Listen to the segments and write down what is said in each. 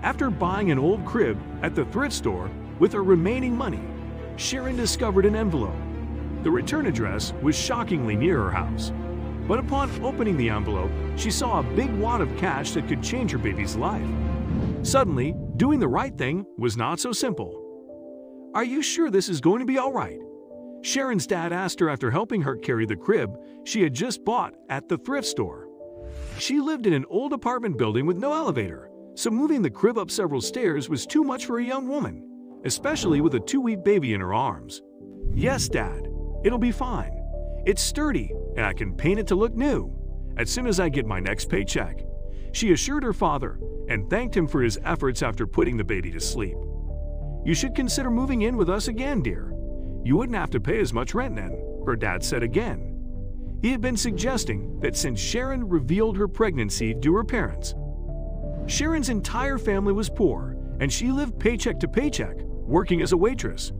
After buying an old crib at the thrift store with her remaining money, Sharon discovered an envelope. The return address was shockingly near her house. But upon opening the envelope, she saw a big wad of cash that could change her baby's life. Suddenly, doing the right thing was not so simple. "Are you sure this is going to be all right?" Sharon's dad asked her after helping her carry the crib she had just bought at the thrift store. She lived in an old apartment building with no elevator, so moving the crib up several stairs was too much for a young woman, especially with a 2-week baby in her arms. "Yes, Dad, it'll be fine. It's sturdy, and I can paint it to look new as soon as I get my next paycheck," she assured her father and thanked him for his efforts after putting the baby to sleep. "You should consider moving in with us again, dear. You wouldn't have to pay as much rent then," her dad said again. He had been suggesting that since Sharon revealed her pregnancy to her parents, Sharon's entire family was poor and she lived paycheck to paycheck, working as a waitress.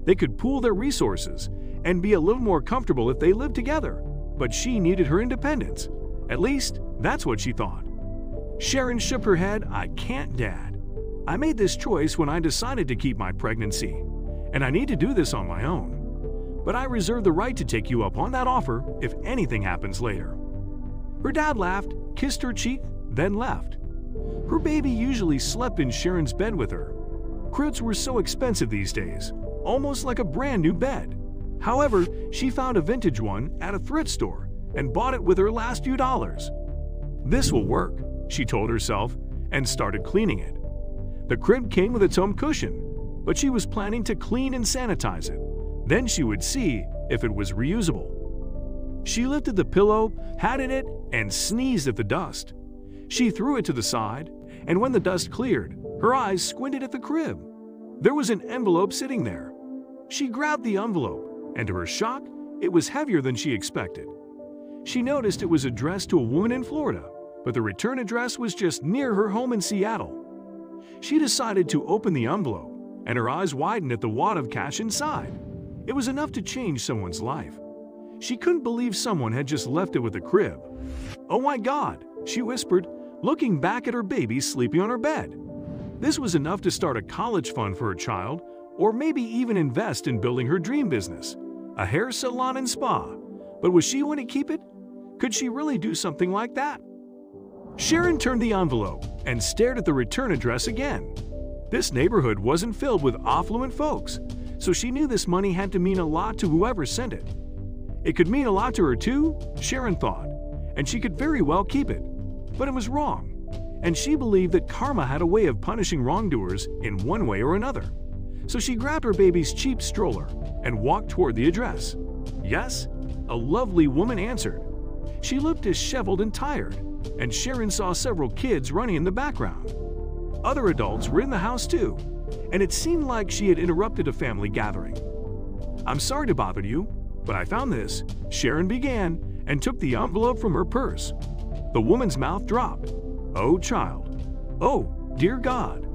They could pool their resources and be a little more comfortable if they lived together, but she needed her independence. At least, that's what she thought. Sharon shook her head. "I can't, Dad. I made this choice when I decided to keep my pregnancy, and I need to do this on my own. But I reserve the right to take you up on that offer if anything happens later." Her dad laughed, kissed her cheek, then left. Her baby usually slept in Sharon's bed with her. Cribs were so expensive these days, almost like a brand new bed. However, she found a vintage one at a thrift store and bought it with her last few dollars. "This will work," she told herself, and started cleaning it. The crib came with its own cushion, but she was planning to clean and sanitize it. Then she would see if it was reusable. She lifted the pillow, patted it, and sneezed at the dust. She threw it to the side, and when the dust cleared, her eyes squinted at the crib. There was an envelope sitting there. She grabbed the envelope, and to her shock, it was heavier than she expected. She noticed it was addressed to a woman in Florida, but the return address was just near her home in Seattle. She decided to open the envelope, and her eyes widened at the wad of cash inside. It was enough to change someone's life. She couldn't believe someone had just left it with the crib. "Oh my God," she whispered, looking back at her baby sleeping on her bed. This was enough to start a college fund for her child, or maybe even invest in building her dream business, a hair salon and spa. But was she going to keep it? Could she really do something like that? Sharon turned the envelope and stared at the return address again. This neighborhood wasn't filled with affluent folks, so she knew this money had to mean a lot to whoever sent it. It could mean a lot to her too, Sharon thought, and she could very well keep it. But it was wrong, and she believed that karma had a way of punishing wrongdoers in one way or another. So she grabbed her baby's cheap stroller and walked toward the address. Yes, a lovely woman answered. She looked disheveled and tired, and Sharon saw several kids running in the background. Other adults were in the house too, and it seemed like she had interrupted a family gathering. "I'm sorry to bother you, but I found this," Sharon began, and took the envelope from her purse. The woman's mouth dropped. "Oh, child. Oh, dear God.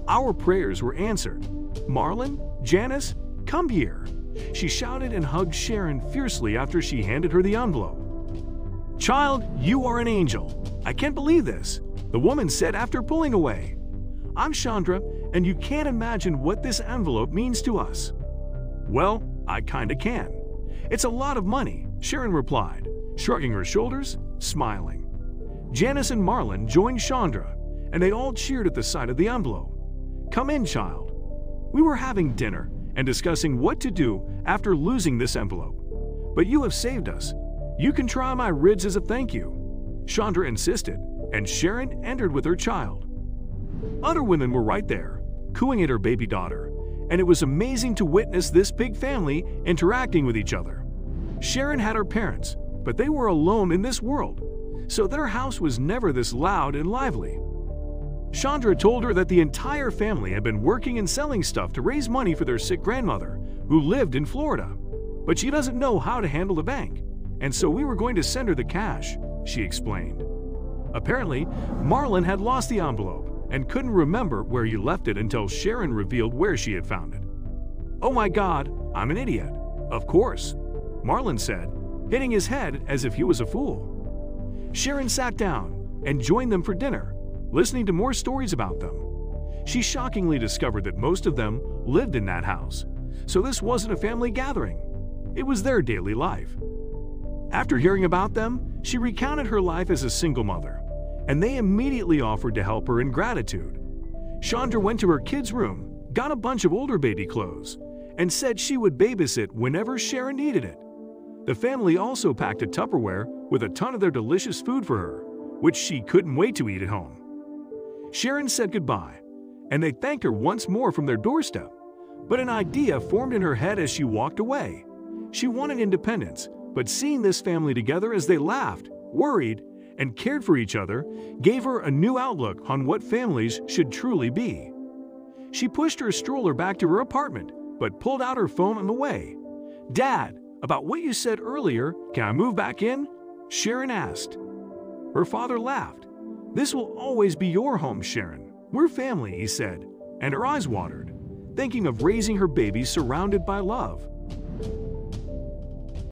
Our prayers were answered. Marlon, Janice, come here." She shouted and hugged Sharon fiercely after she handed her the envelope. "Child, you are an angel. I can't believe this," the woman said after pulling away. "I'm Chandra, and you can't imagine what this envelope means to us." "Well, I kinda can. It's a lot of money," Sharon replied, shrugging her shoulders, smiling. Janice and Marlon joined Chandra, and they all cheered at the sight of the envelope. "Come in, child." We were having dinner and discussing what to do after losing this envelope. "But you have saved us. You can try my ribs as a thank you," Chandra insisted, and Sharon entered with her child. Other women were right there, cooing at her baby daughter, and it was amazing to witness this big family interacting with each other. Sharon had her parents, but they were alone in this world, so their house was never this loud and lively. Chandra told her that the entire family had been working and selling stuff to raise money for their sick grandmother, who lived in Florida. But she doesn't know how to handle the bank, and so we were going to send her the cash, she explained. Apparently, Marlon had lost the envelope and couldn't remember where he left it until Sharon revealed where she had found it. "Oh my God, I'm an idiot." "Of course," Marlon said, hitting his head as if he was a fool. Sharon sat down and joined them for dinner, listening to more stories about them. She shockingly discovered that most of them lived in that house, so this wasn't a family gathering. It was their daily life. After hearing about them, she recounted her life as a single mother, and they immediately offered to help her in gratitude. Chandra went to her kids' room, got a bunch of older baby clothes, and said she would babysit whenever Sharon needed it. The family also packed a Tupperware with a ton of their delicious food for her, which she couldn't wait to eat at home. Sharon said goodbye, and they thanked her once more from their doorstep. But an idea formed in her head as she walked away. She wanted independence, but seeing this family together as they laughed, worried, and cared for each other gave her a new outlook on what families should truly be. She pushed her stroller back to her apartment, but pulled out her phone on the way. "Dad, about what you said earlier, can I move back in?" Sharon asked. Her father laughed. "This will always be your home, Sharon. We're family," he said, and her eyes watered, thinking of raising her baby surrounded by love.